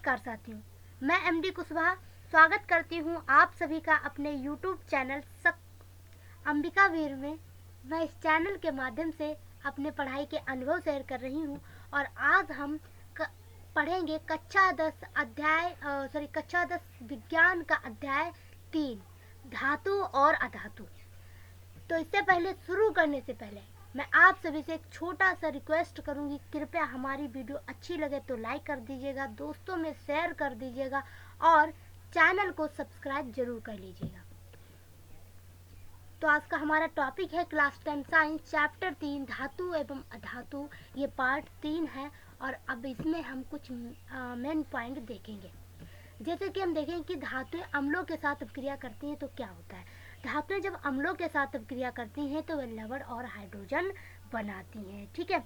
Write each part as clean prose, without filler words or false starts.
नमस्कार साथियों, मैं एमडी कुशवाहा स्वागत करती हूँ आप सभी का अपने यूट्यूब चैनल अंबिका वीर में। मैं इस चैनल के माध्यम से अपने पढ़ाई के अनुभव शेयर कर रही हूँ और आज हम पढ़ेंगे कक्षा 10 विज्ञान का अध्याय 3 धातु और अधातु। तो इससे पहले शुरू करने से पहले मैं आप सभी से एक छोटा सा रिक्वेस्ट करूंगी, कृपया हमारी वीडियो अच्छी लगे तो लाइक कर दीजिएगा, दोस्तों में शेयर कर दीजिएगा और चैनल को सब्सक्राइब जरूर कर लीजिएगा। तो आज का हमारा टॉपिक है क्लास 10 साइंस चैप्टर 3 धातु एवं अधातु। ये पार्ट 3 है और अब इसमें हम कुछ मेन पॉइंट देखेंगे। जैसे कि हम देखें कि धातुएं अम्लों के साथ अपक्रिया करती हैं तो क्या होता है। धातुएं जब अम्लों के साथ अपक्रिया करती हैं तो वे लवण और हाइड्रोजन बनाती हैं। ठीक है,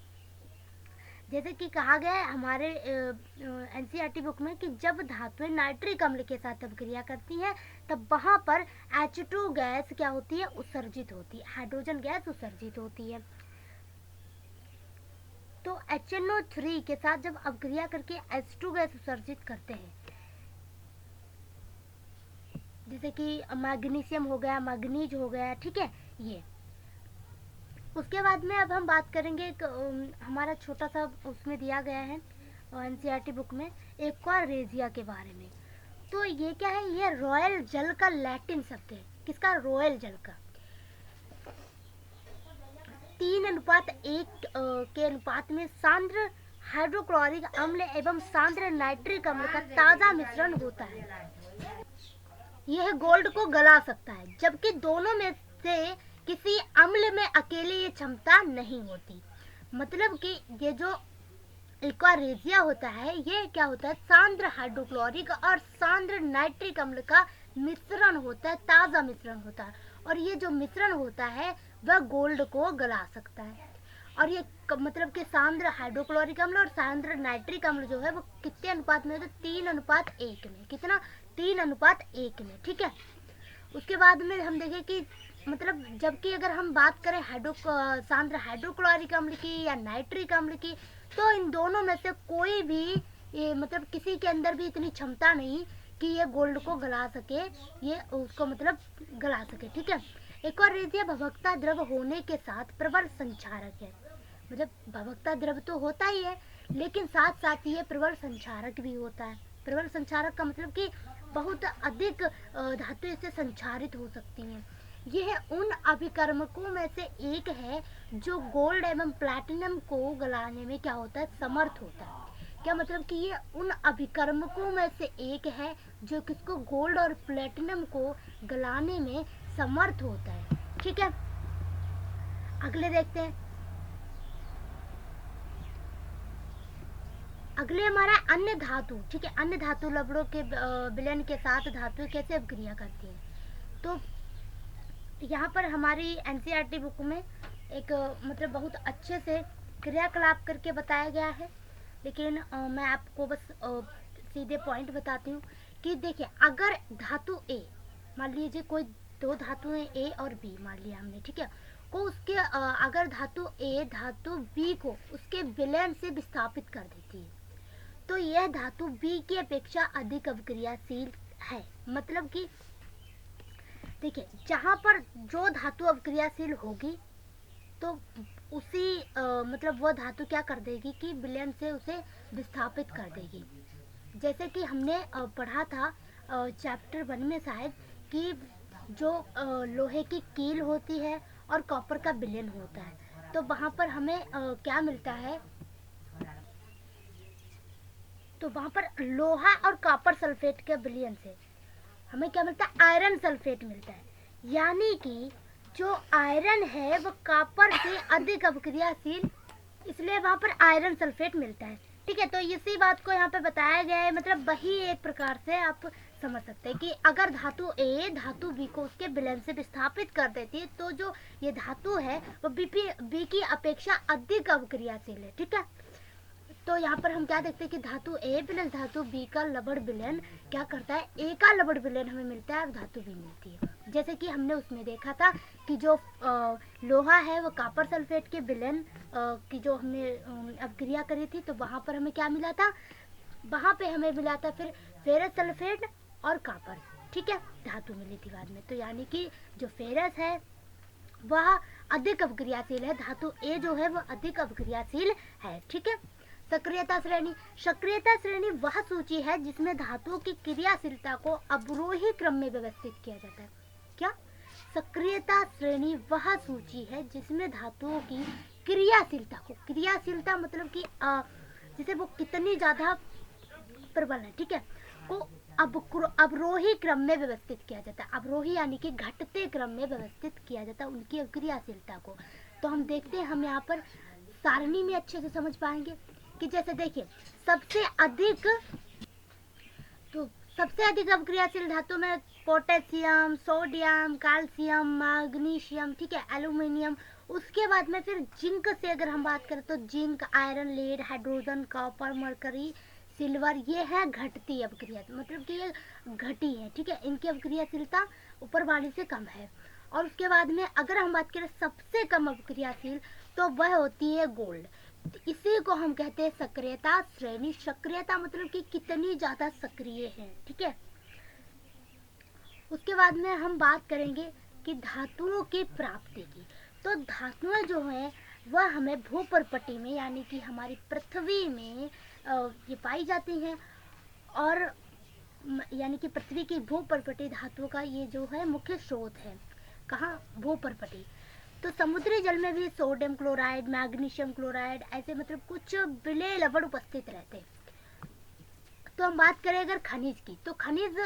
जैसे कि कहा गया है हमारे एनसीईआरटी बुक में कि जब धातुएं नाइट्रिक अम्ल के साथ अपक्रिया करती हैं तब वहां पर H2 गैस क्या होती है, उत्सर्जित होती है, हाइड्रोजन गैस उत्सर्जित होती है। तो HNO3 के साथ जब अपक्रिया करके H2 गैस उत्सर्जित करते हैं, जैसे कि मैग्नीशियम हो गया, मैग्नीज हो गया, ठीक है। ये उसके बाद में अब हम बात करेंगे हमारा छोटा सा उसमें दिया गया है एनसीईआरटी बुक में एक्वारेजिया के बारे में। तो ये क्या है, ये रॉयल जल का लैटिन शब्द है। किसका? रॉयल जल का। 3:1 के अनुपात में सांद्र हाइड्रोक्लोरिक अम्ल एवं सांद्र नाइट्रिक अम्ल का ताजा मिश्रण होता है। यह गोल्ड को गला सकता है, जबकि दोनों में से किसी अम्ल में अकेले ये क्षमता नहीं होती। मतलब कि ये जो एक्वारेजिया होता है ये क्या होता है, सांद्र हाइड्रोक्लोरिक और सांद्र नाइट्रिक अम्ल का मिश्रण होता है, ताजा मिश्रण होता है। और ये जो मिश्रण होता है वह गोल्ड को गला सकता है। और ये मतलब कि सांद्र हाइड्रोक्लोरिक अम्ल और सांद्र नाइट्रिक अम्ल जो है वो कितने अनुपात में होता है, 3:1 में। कितना? 3:1 में। ठीक है। उसके बाद में हम देखें कि मतलब जबकि अगर हम बात करें सांद्र हाइड्रोक्लोरिक अम्ल की या नाइट्रिक अम्ल की, तो इन दोनों में से कोई भी मतलब किसी के अंदर भी इतनी क्षमता नहीं कि ये गोल्ड को गला सके, ये उसको मतलब गला सके। ठीक है। एक्वारेजिया भभकता द्रव होने के साथ प्रबल संचारक है। मतलब भभकता द्रव तो होता ही है, लेकिन साथ साथ ये प्रबल संचारक भी होता है। प्रबल संचारक का मतलब कि बहुत अधिक धातु इससे संचारित हो सकती हैं। यह उन अभिकर्मकों में से एक है जो गोल्ड एवं प्लैटिनम को गलाने में क्या होता है, समर्थ होता है। क्या मतलब कि ये उन अभिकर्मकों में से एक है जो किसको, गोल्ड और प्लैटिनम को गलाने में समर्थ होता है। ठीक है, अगले देखते हैं। अगले हमारा अन्य धातु। ठीक है, अन्य धातु लवणों के विलयन के साथ धातु कैसे अपक्रिया करती है। तो यहाँ पर हमारी एनसीईआरटी बुक में एक मतलब बहुत अच्छे से क्रियाकलाप करके बताया गया है, लेकिन मैं आपको बस सीधे पॉइंट बताती हूँ कि देखिए, अगर धातु ए, मान लीजिए कोई दो धातुएं ए और बी मान लिया हमने, ठीक है, को उसके अगर धातु ए धातु बी को उसके विलयन से विस्थापित कर देती है तो यह धातु बी की अपेक्षा अधिक अपक्रियाशील है। मतलब कि देखिए, जहाँ पर जो धातु अपक्रियाशील होगी तो उसी मतलब वह धातु क्या कर देगी कि विलयन से उसे विस्थापित कर देगी। जैसे कि हमने पढ़ा था चैप्टर 1 में शायद कि जो लोहे की कील होती है और कॉपर का विलयन होता है, तो वहाँ पर हमें क्या मिलता है, तो वहाँ पर लोहा और कॉपर सल्फेट के विलयन से हमें क्या मिलता है, आयरन सल्फेट मिलता है। यानी कि जो आयरन है वो कॉपर से अधिक अपक्रियाशील, इसलिए वहाँ पर आयरन सल्फेट मिलता है। ठीक है, तो इसी बात को यहाँ पे बताया गया है। मतलब वही एक प्रकार से आप समझ सकते हैं कि अगर धातु ए धातु बी को उसके विलयन से विस्थापित कर देती है तो जो ये धातु है वो बी की अपेक्षा अधिक अपक्रियाशील है। ठीक है, तो यहाँ पर हम क्या देखते हैं कि धातु ए प्लस धातु बी का लवण विलयन क्या करता है, ए का लवण विलयन हमें मिलता है और धातु बी मिलती है। जैसे कि हमने उसमें देखा था कि जो लोहा है वो कॉपर सल्फेट के विलयन की जो हमने अपक्रिया करी थी, तो वहाँ पर हमें क्या मिला था, वहाँ पे हमें मिला था फिर फेरस सल्फेट और कॉपर, ठीक है, धातु मिली थी बाद में। तो यानी कि जो फेरस है वह अधिक अवक्रियाशील है, धातु ए जो है वह अधिक अवक्रियाशील है, ठीक है। सक्रियता श्रेणी, सक्रियता श्रेणी वह सूची है जिसमें धातुओं की क्रियाशीलता को अवरोही क्रम में व्यवस्थित किया जाता है। क्या? सक्रियता श्रेणी वह सूची है जिसमें धातुओं की क्रियाशीलता को, क्रियाशीलता मतलब कि जैसे वो कितनी ज्यादा प्रबल है, ठीक है, को अवरोही क्रम में व्यवस्थित किया जाता है। अवरोही यानी कि घटते क्रम में व्यवस्थित किया जाता है उनकी क्रियाशीलता को। तो हम देखते हैं, हम यहाँ पर सारणी में अच्छे से समझ पाएंगे कि जैसे देखिए सबसे अधिक अवक्रियाशील धातु में पोटेशियम, सोडियम, कैल्शियम, मैग्नीशियम, ठीक है, एल्यूमिनियम। उसके बाद में फिर जिंक से अगर हम बात करें तो zinc, iron, lead, hydrogen, copper, mercury, silver, ये है घटती अवक्रिया, मतलब कि ये घटी है, ठीक है, इनकी अवक्रियाशीलता ऊपर वाली से कम है। और उसके बाद में अगर हम बात करें सबसे कम अवक्रियाशील तो वह होती है गोल्ड। तो इसी को हम कहते हैं सक्रियता श्रेणी। सक्रियता मतलब कि कितनी ज्यादा सक्रिय है, ठीक है। उसके बाद में हम बात करेंगे कि धातुओं की प्राप्ति की। तो धातुएं जो है वह हमें भूपर्पटी में यानी कि हमारी पृथ्वी में ये पाई जाती हैं, और यानी कि पृथ्वी की भूपर्पटी धातुओं का ये जो है मुख्य स्रोत है। कहाँ? भूपर्पटी। तो समुद्री जल में भी सोडियम क्लोराइड, मैग्नीशियम क्लोराइड ऐसे मतलब कुछ विलेय लवण उपस्थित रहते हैं। तो हम बात करें अगर खनिज की, तो खनिज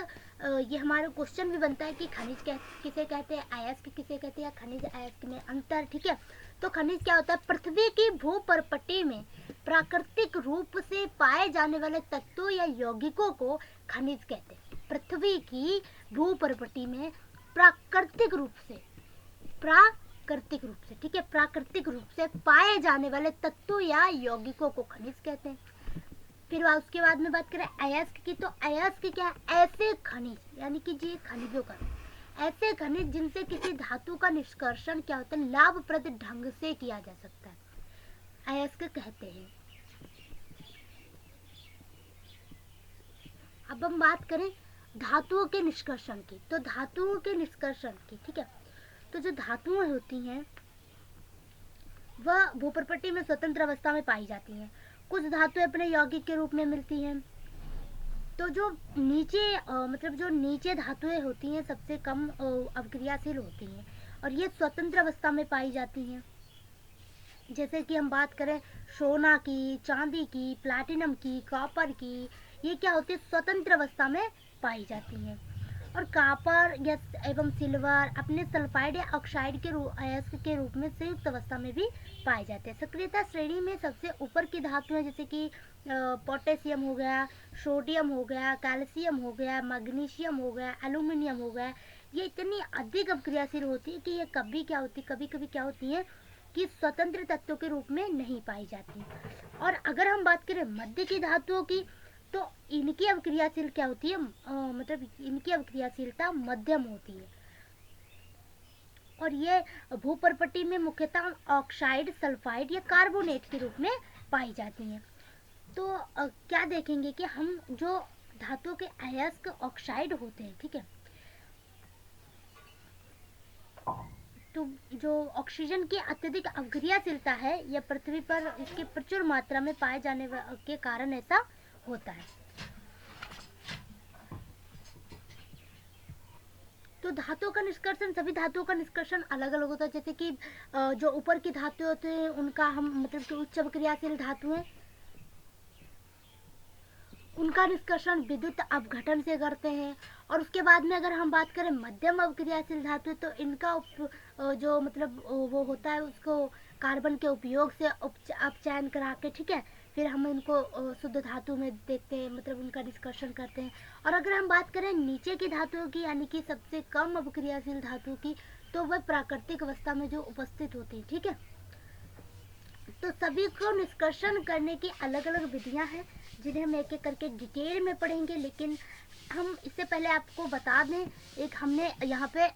ये हमारा क्वेश्चन भी बनता है कि खनिज किसे कहते हैं, अयस्क किसे कहते हैं, खनिज अयस्क में अंतर, ठीक है। तो खनिज क्या होता है? पृथ्वी की भूपर्पटी में प्राकृतिक रूप से पाए जाने वाले तत्वों या यौगिकों को खनिज कहते हैं। पृथ्वी की भूपर्पटी में प्राकृतिक रूप से, ठीक है, प्राकृतिक रूप से पाए जाने वाले तत्वों या यौगिकों को खनिज कहते हैं। फिर उसके बाद में बात करें अयस्क की, तो अयस्क क्या है? ऐसे खनिज, यानी कि जी खनिजों का, ऐसे खनिज जिनसे किसी धातु का निष्कर्षण क्या होता है? लाभप्रद ढंग से किया जा सकता है, अयस्क कहते हैं। अब हम बात करें धातुओं के निष्कर्षण की, तो धातुओं के निष्कर्षण की, ठीक है। तो जो धातुएं होती हैं वह भूपर्पटी में स्वतंत्र अवस्था में पाई जाती हैं। कुछ धातुएं अपने यौगिक के रूप में मिलती हैं। तो जो नीचे मतलब जो नीचे धातुएं होती हैं सबसे कम अवक्रियाशील होती हैं और ये स्वतंत्र अवस्था में पाई जाती हैं। जैसे कि हम बात करें सोना की, चांदी की, प्लैटिनम की, कॉपर की, ये क्या होती है? स्वतंत्र अवस्था में पाई जाती हैं। और कॉपर एवं सिल्वर अपने सल्फाइड या ऑक्साइड के अयस्क के रूप में संयुक्त अवस्था में भी पाए जाते हैं। सक्रियता श्रेणी में सबसे ऊपर की धातुएं जैसे कि पोटेशियम हो गया, सोडियम हो गया, कैल्शियम हो गया, मैग्नीशियम हो गया, एल्यूमिनियम हो गया, ये इतनी अधिक अवक्रियाशील होती है कि ये कभी कभी क्या होती है कि स्वतंत्र तत्वों के रूप में नहीं पाई जाती। और अगर हम बात करें मध्य की धातुओं की, तो इनकी अवक्रियाशील क्या होती है? मतलब इनकी अवक्रियाशीलता मध्यम होती है और ये भूपर्पटी में मुख्यतः ऑक्साइड, सल्फाइड या कार्बोनेट के रूप में पाई जाती हैं। तो क्या देखेंगे कि हम जो धातुओं के अयस्क ऑक्साइड होते हैं, ठीक है, तो जो ऑक्सीजन की अत्यधिक अवक्रियाशीलता है यह पृथ्वी पर इसके प्रचुर मात्रा में पाए जाने के कारण ऐसा होता है। तो धातुओं का निष्कर्षण, सभी धातुओं का निष्कर्षण अलग अलग होता है। जैसे कि जो ऊपर की धातु होते हैं उनका हम मतलब कि उच्च अवक्रियाशील धातु है, उनका निष्कर्षण विद्युत अपघटन से करते हैं। और उसके बाद में अगर हम बात करें मध्यम अवक्रियाशील धातु, तो इनका जो मतलब वो होता है उसको कार्बन के उपयोग से अपचयन करा के, ठीक है, फिर हम इनको शुद्ध धातु में देखते हैं, मतलब उनका निष्कर्षण करते हैं। और अगर हम बात करें नीचे की धातुओं की यानी कि सबसे कम अवक्रियाशील धातु की, तो वह प्राकृतिक अवस्था में जो उपस्थित होती है, ठीक है। तो सभी को निष्कर्षण करने की अलग अलग विधियां हैं जिन्हें हम एक एक करके डिटेल में पढ़ेंगे, लेकिन हम इससे पहले आपको बता दें, एक हमने यहाँ पे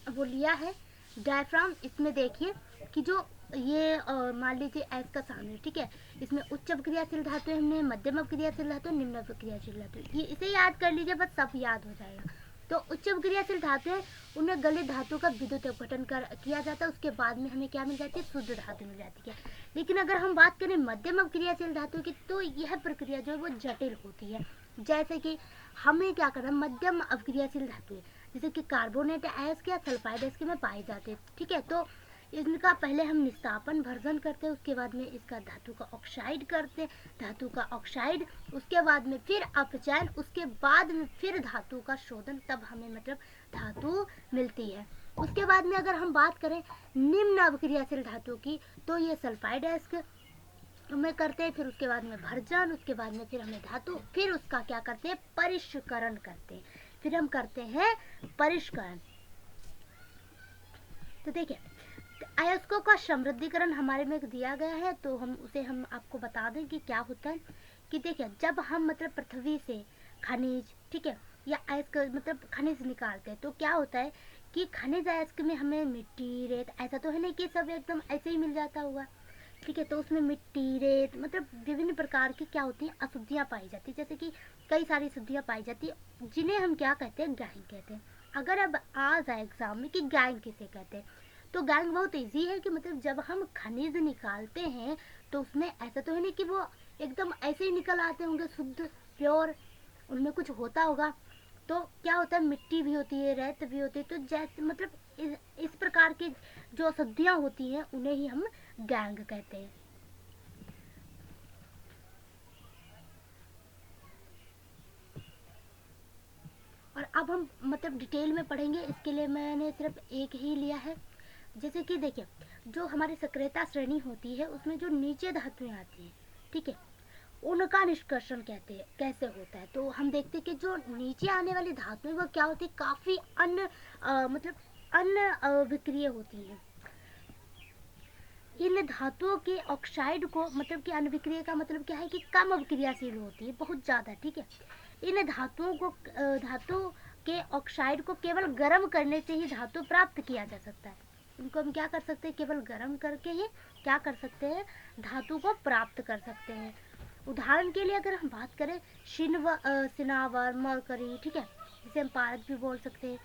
वो लिया है डायफ्राम, इसमें देखिए कि जो ये मान लीजिए एस का सामने, ठीक है, इसमें उच्च अपक्रियाशील धातु हमने, मध्यम अपक्रियाशील धातु, निम्न अपक्रियाशील धातु, ये इसे याद कर लीजिए, बस सब याद हो जाएगा। तो उच्च अपक्रियाशील धातु है, उन्हें गलित धातु का विद्युत अपघटन किया जाता है, उसके बाद में हमें क्या मिल जाती है, शुद्ध धातु मिल जाती है। लेकिन अगर हम बात करें मध्यम अपक्रियाशील धातु की, तो यह प्रक्रिया जो है वो जटिल होती है। जैसे कि हमें क्या करना है, मध्यम अपक्रियाशील धातु है, जैसे कि कार्बोनेट आयस्क या सल्फाइड आयस्क में पाए जाते हैं, ठीक है। तो इनका पहले हम निस्तापन भर्जन करते हैं, उसके बाद में इसका धातु का ऑक्साइड करते हैं, धातु का ऑक्साइड, उसके बाद में फिर अपचयन, उसके बाद में फिर धातु का शोधन, तब हमें मतलब धातु मिलती है। उसके बाद में अगर हम बात करें निम्न अपक्रियाशील धातु की, तो ये सल्फाइड आयस्क में करते हैं, फिर उसके बाद में भर्जन, उसके बाद में फिर हमें धातु, फिर उसका क्या करते हैं, परिष्करण करते हैं, फिर हम करते हैं परिष्करण। तो देखिए अयस्कों का समृद्धिकरण हमारे में दिया गया है, तो हम आपको बता दें कि क्या होता है। कि देखिए जब हम मतलब पृथ्वी से खनिज, ठीक है, या अयस्क मतलब खनिज निकालते हैं, तो क्या होता है कि खनिज अयस्क में हमें मिट्टी, रेत, ऐसा तो है नहीं कि सब एकदम ऐसे ही मिल जाता होगा, ठीक है। तो उसमें मिट्टी, रेत, मतलब विभिन्न प्रकार की क्या होती हैं, अशुद्धियाँ पाई जाती है, जैसे कि कई सारी अशुद्धियाँ पाई जाती है, जिन्हें हम क्या कहते हैं, गैंग कहते हैं। अगर अब आ जाए एग्जाम में कि गैंग किसे कहते हैं, तो गैंग बहुत इजी है कि मतलब जब हम खनिज निकालते हैं, तो उसमें ऐसा तो है नहीं कि वो एकदम ऐसे ही निकल आते होंगे शुद्ध प्योर, उनमें कुछ होता होगा। तो क्या होता है, मिट्टी भी होती है, रेत भी होती है, तो जैसे मतलब इस प्रकार की जो अशुद्धियाँ होती हैं, उन्हें ही हम गैंग कहते हैं। और अब हम मतलब डिटेल में पढ़ेंगे, इसके लिए मैंने सिर्फ एक ही लिया है। जैसे कि देखिए जो हमारी सक्रियता श्रेणी होती है, उसमें जो नीचे धातुएं आती हैं, ठीक है, उनका निष्कर्षण कहते हैं कैसे होता है। तो हम देखते हैं कि जो नीचे आने वाली धातुएं वो क्या होती है, काफ़ी अन्य मतलब अन्य विक्रिय होती हैं। इन धातुओं के ऑक्साइड को मतलब कि अनविक्रिय का मतलब क्या है कि कम अभिक्रियाशील होती है, बहुत ज़्यादा, ठीक है। इन धातुओं को धातु के ऑक्साइड को केवल गर्म करने से ही धातु प्राप्त किया जा सकता है। इनको हम क्या कर सकते हैं, केवल गर्म करके ही क्या कर सकते हैं, धातु को प्राप्त कर सकते हैं। उदाहरण के लिए अगर हम बात करें सिनावर, मरकरी, ठीक है, जिसे हम पारद भी बोल सकते हैं,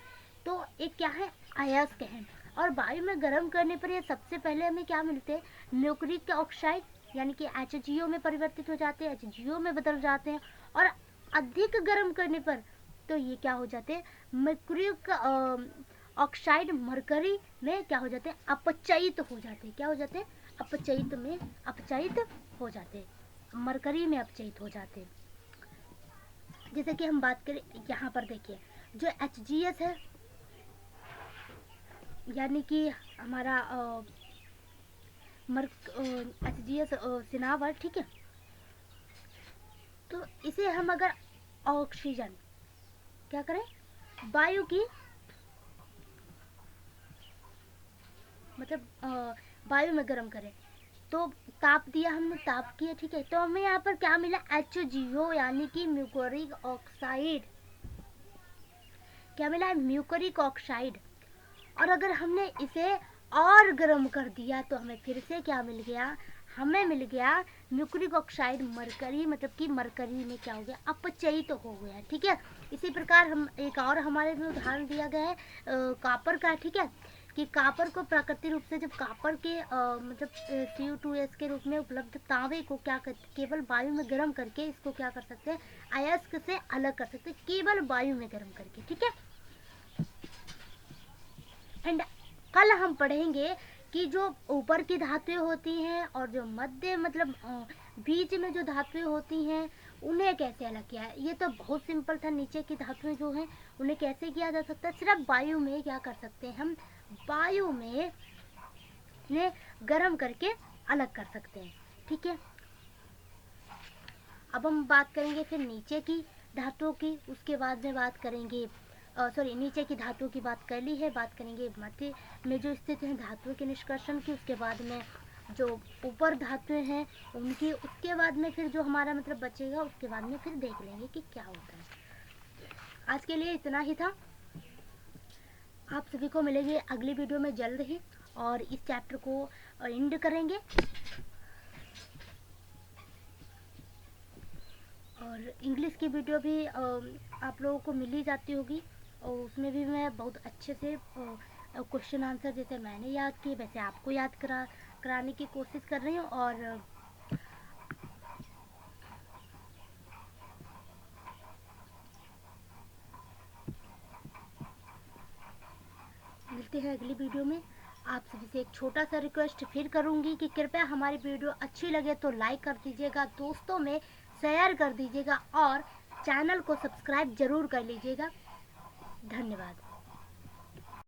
तो एक क्या है, अयस्क है, और वायु में गर्म करने पर ये सबसे पहले हमें क्या मिलते हैं, म्यूकरिक ऑक्साइड, यानी कि HGO में परिवर्तित हो जाते हैं, HGO में बदल जाते हैं, और अधिक गर्म करने पर तो ये क्या हो जाते हैं, मर्क्यूरिक ऑक्साइड मरकरी में क्या हो जाते हैं, अपचयित हो जाते हैं। क्या हो जाते हैं, अपचयित हो जाते हैं, मरकरी में अपचयित हो जाते हैं। जैसे कि हम बात करें यहाँ पर देखिए जो HGS है, यानी कि हमारा HGS सिनावर, ठीक है, तो इसे हम अगर ऑक्सीजन क्या करें, वायु की मतलब वायु में गर्म करें, तो ताप दिया हमने, ताप किया, ठीक है, तो हमें यहाँ पर क्या मिला, HGO, यानी कि म्यूकोरिक ऑक्साइड, क्या मिला है, म्यूकोरिक ऑक्साइड। और अगर हमने इसे और गर्म कर दिया तो हमें फिर से क्या मिल गया, हमें मिल गया म्यूकरिक ऑक्साइड मरकरी, मतलब कि मरकरी में क्या हो गया, अपचयित तो हो गया, ठीक है। इसी प्रकार हम एक और हमारे में उदाहरण दिया गया है कापर का, ठीक है, कि कापर को प्राकृतिक रूप से जब कापर के मतलब Cu2S के रूप में उपलब्ध तांबे को क्या कर, केवल वायु में गर्म करके इसको क्या कर सकते हैं, अयस्क से अलग कर सकते हैं, केवल वायु में गर्म करके, ठीक है। एंड कल हम पढ़ेंगे कि जो ऊपर की धातुएं होती हैं और जो मध्य मतलब बीच में जो धातुएं होती हैं उन्हें कैसे अलग किया है। ये तो बहुत सिंपल था, नीचे की धातुएं जो हैं उन्हें कैसे किया जा सकता है, सिर्फ वायु में क्या कर सकते हैं, हम वायु में इन्हें गर्म करके अलग कर सकते हैं, ठीक है। अब हम बात करेंगे फिर नीचे की धातुओं की, उसके बाद में बात करेंगे नीचे की धातुओं की बात कर ली है, बात करेंगे मध्य में जो स्थित है धातुओं के निष्कर्षण की, उसके बाद में जो ऊपर धातुएं हैं उनकी, उसके बाद में फिर जो हमारा मतलब बचेगा उसके बाद में फिर देख लेंगे कि क्या होता है। आज के लिए इतना ही था, आप सभी को मिलेंगे अगली वीडियो में जल्द ही। और इस चैप्टर को एंड करेंगे। और इंग्लिश की वीडियो भी आप लोगों को मिल ही जाती होगी, और उसमें भी मैं बहुत अच्छे से क्वेश्चन आंसर जैसे मैंने याद किए वैसे आपको याद कराने की कोशिश कर रही हूँ। और मिलते हैं अगली वीडियो में। आप सभी से एक छोटा सा रिक्वेस्ट फिर करूँगी कि कृपया हमारी वीडियो अच्छी लगे तो लाइक कर दीजिएगा, दोस्तों में शेयर कर दीजिएगा और चैनल को सब्सक्राइब ज़रूर कर लीजिएगा। धन्यवाद।